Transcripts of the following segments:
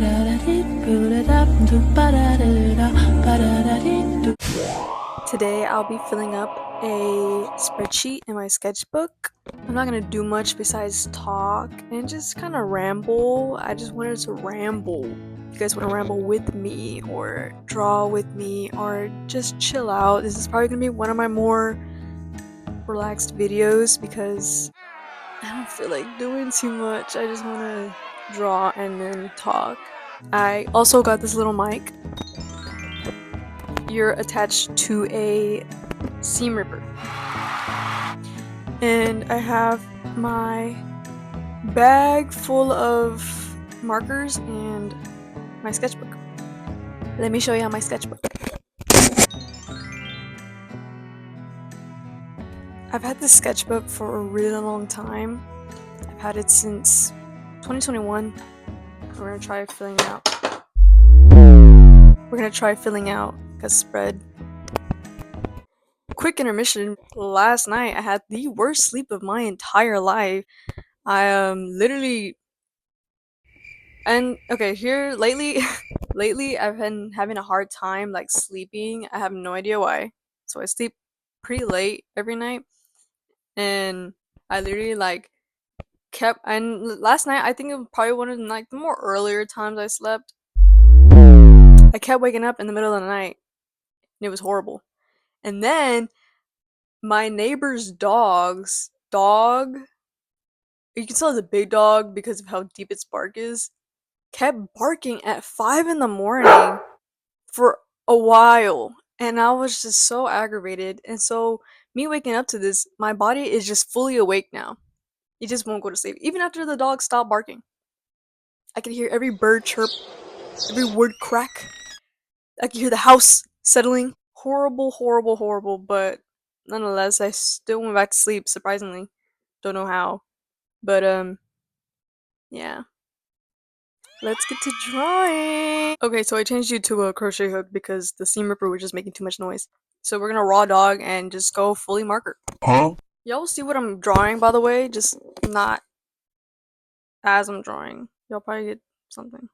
Today I'll be filling up a spreadsheet in my sketchbook. I'm not gonna do much besides talk and just kind of ramble. I just wanted to ramble. If you guys want to ramble with me or draw with me or just chill out, this is probably gonna be one of my more relaxed videos because I don't feel like doing too much. I just want to draw and then talk. I also got this little mic. You're attached to a seam ripper. And I have my bag full of markers and my sketchbook. Let me show you my sketchbook. I've had this sketchbook for a really long time. I've had it since 2021. We're gonna try filling out. We're gonna try filling out a spread. Quick intermission. Last night I had the worst sleep of my entire life. I literally and okay, here lately lately I've been having a hard time like sleeping. I have no idea why. So I sleep pretty late every night and I literally like kept and last night I think it was probably one of the, like the more earlier times I slept. I kept waking up in the middle of the night and it was horrible. And then my neighbor's dog, you can tell it's a big dog because of how deep its bark is, kept barking at 5 in the morning for a while. And I was just so aggravated. And so, me waking up to this, my body is just fully awake now. It just won't go to sleep. Even after the dog stopped barking, I could hear every bird chirp, every wood crack. I could hear the house settling. Horrible, horrible, horrible. But nonetheless, I still went back to sleep, surprisingly. Don't know how. But, yeah. Let's get to drawing! Okay, so I changed you to a crochet hook because the seam ripper was just making too much noise. So we're gonna raw dog and just go fully marker. Huh? Y'all will see what I'm drawing, by the way, just not as I'm drawing. Y'all probably get something.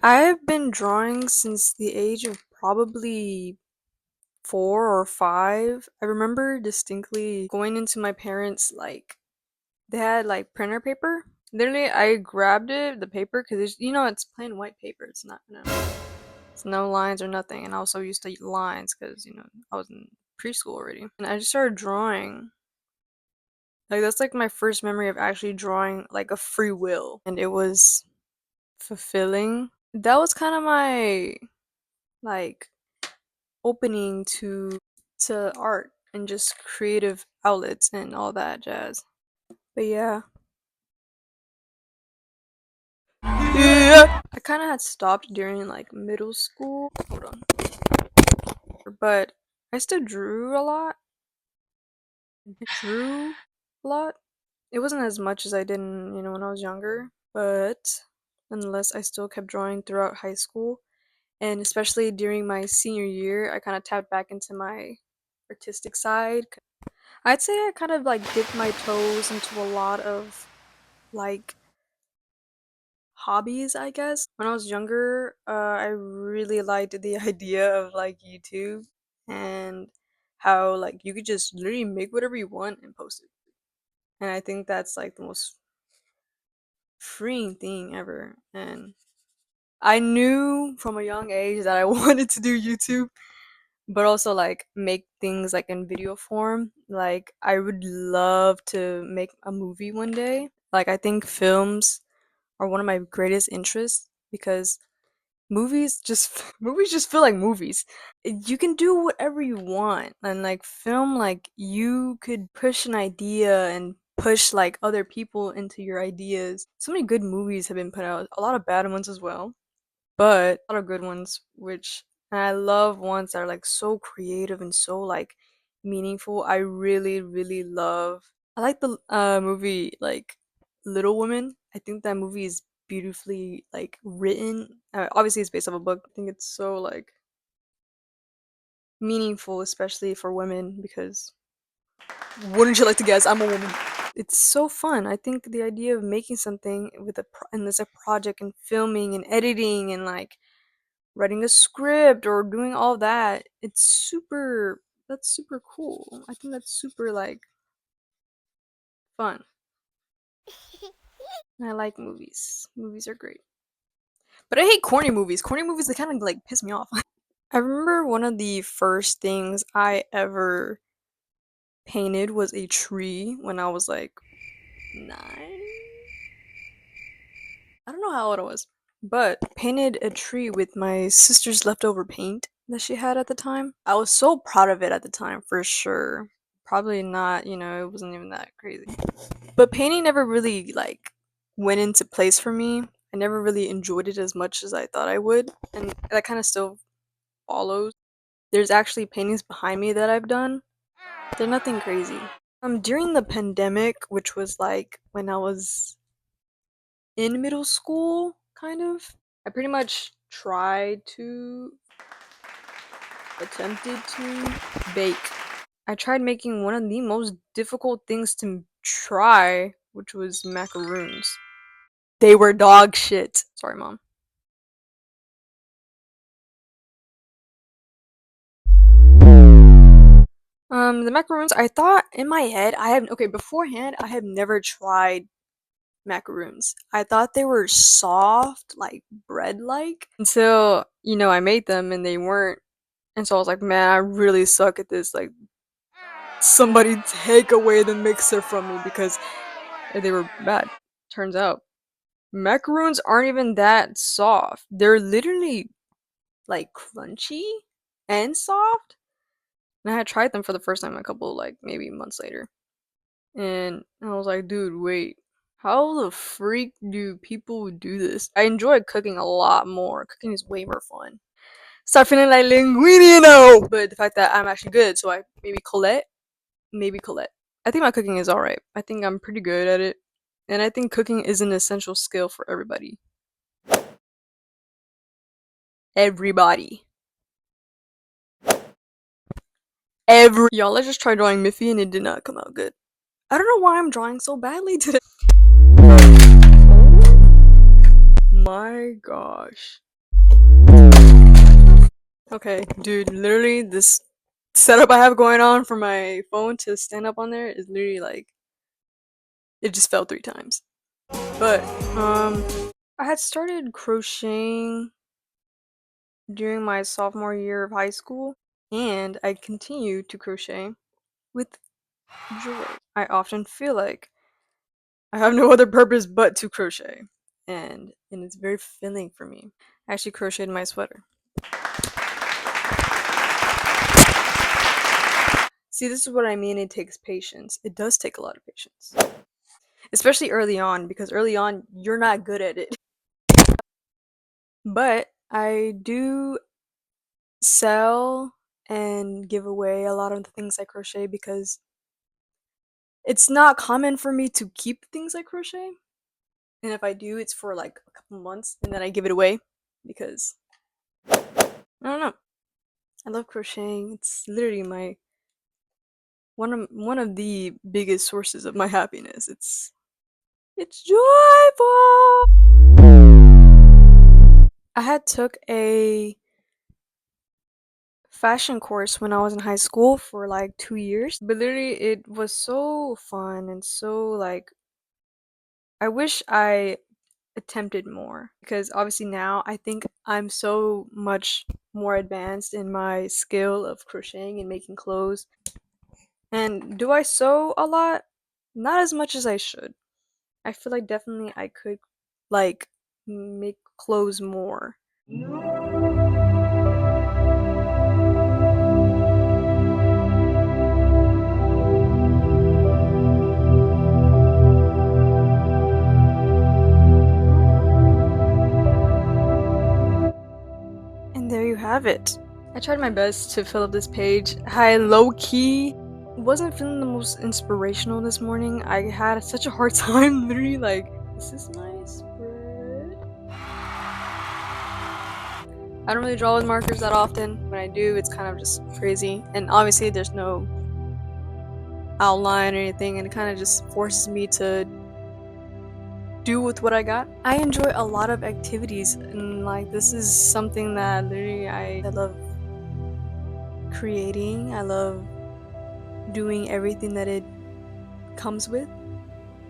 I've been drawing since the age of probably 4 or 5. I remember distinctly going into my parents' like they had like printer paper. Literally, I grabbed the paper because it's plain white paper. It's not, it's no lines or nothing. And I also used to use lines because I was in preschool already. And I just started drawing. Like that's like my first memory of actually drawing like a free will, and it was fulfilling. That was kind of my like opening to art and just creative outlets and all that jazz. But yeah. Yeah. I kind of had stopped during like middle school. Hold on. But I still drew a lot. I drew a lot. It wasn't as much as I did when I was younger, but nonetheless, I still kept drawing throughout high school. And especially during my senior year, I kind of tapped back into my artistic side. I'd say I kind of like dipped my toes into a lot of like hobbies, I guess. When I was younger, I really liked the idea of like YouTube and how like you could just literally make whatever you want and post it. And I think that's like the most freeing thing ever. And I knew from a young age that I wanted to do YouTube, but also like make things like in video form. Like I would love to make a movie one day. Like I think films are one of my greatest interests because movies just feel like movies. You can do whatever you want, and like film, like you could push an idea and push like other people into your ideas. So many good movies have been put out, a lot of bad ones as well, but a lot of good ones, which and I love ones that are like so creative and so like meaningful. I really, really love. I like the movie like Little Women. I think that movie is beautifully like written. Obviously, it's based off a book. I think it's so like meaningful, especially for women, because wouldn't you like to guess I'm a woman? it's so fun. I think the idea of making something with and there's a project and filming and editing and like writing a script or doing all that, it's super that's super cool. I think that's super like fun. And I like movies. Movies are great. But I hate corny movies. Corny movies they kind of like piss me off. I remember one of the first things I ever painted was a tree when I was like 9. I don't know how old I was, but painted a tree with my sister's leftover paint that she had at the time. I was so proud of it at the time, for sure. Probably not, it wasn't even that crazy. But painting never really like went into place for me. I never really enjoyed it as much as I thought I would, and that kind of still follows. There's actually paintings behind me that I've done. They're nothing crazy. During the pandemic, which was like when I was in middle school, kind of. I pretty much attempted to bake. I tried making one of the most difficult things to try, which was macaroons. They were dog shit. Sorry, mom. The macaroons, I thought in my head, beforehand, I have never tried macaroons. I thought they were soft, like bread like, until, I made them and they weren't. And so I was like, man, I really suck at this. Like, somebody take away the mixer from me because they were bad. Turns out, macaroons aren't even that soft. They're literally like crunchy and soft. And I had tried them for the first time a couple, like maybe months later. And I was like, dude, wait. How the freak do people do this? I enjoy cooking a lot more. Cooking is way more fun. Start feeling like linguine now! But the fact that I'm actually good, so I maybe Colette. I think my cooking is alright. I think I'm pretty good at it. And I think cooking is an essential skill for everybody. Everybody. Y'all, let's just try drawing Miffy and it did not come out good. I don't know why I'm drawing so badly today. My gosh. Okay, dude, literally this setup I have going on for my phone to stand up on there is literally like it just fell 3 times. But I had started crocheting during my sophomore year of high school, and I continue to crochet with joy. I often feel like I have no other purpose but to crochet, and it's very filling for me. I actually crocheted my sweater. See, this is what I mean. It takes patience. It does take a lot of patience, especially early on, because early on you're not good at it. But I do sell and give away a lot of the things I crochet because it's not common for me to keep things I crochet. And if I do, it's for like a couple months and then I give it away because I don't know. I love crocheting. It's literally my one of the biggest sources of my happiness. It's joyful. I had took a fashion course when I was in high school for like 2 years, but literally it was so fun and so like I wish I attempted more because obviously now I think I'm so much more advanced in my skill of crocheting and making clothes. And do I sew a lot? Not as much as I should. I feel like definitely I could like make clothes more. And there you have it. I tried my best to fill up this page. I low key wasn't feeling the most inspirational this morning. I had such a hard time literally like, is this my spread? I don't really draw with markers that often. When I do, it's kind of just crazy. And obviously there's no outline or anything, and it kind of just forces me to do with what I got. I enjoy a lot of activities, and like this is something that literally I love creating. I love doing everything that it comes with.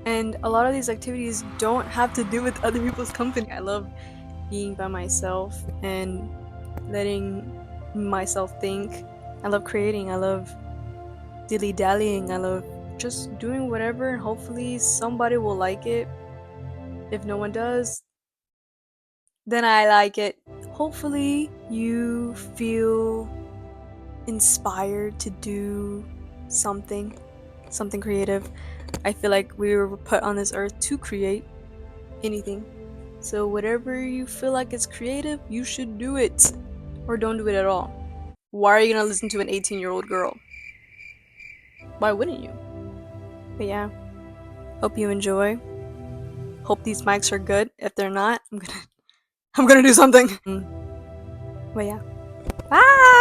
And a lot of these activities don't have to do with other people's company. I love being by myself and letting myself think. I love creating. I love dilly dallying. I love just doing whatever, and hopefully somebody will like it. If no one does, then I like it. Hopefully you feel inspired to do something, something creative. I feel like we were put on this earth to create anything. So whatever you feel like is creative, you should do it. Or don't do it at all. Why are you gonna listen to an 18-year-old girl? Why wouldn't you? But yeah, hope you enjoy. Hope these mics are good. If they're not, I'm gonna do something. But yeah. Bye!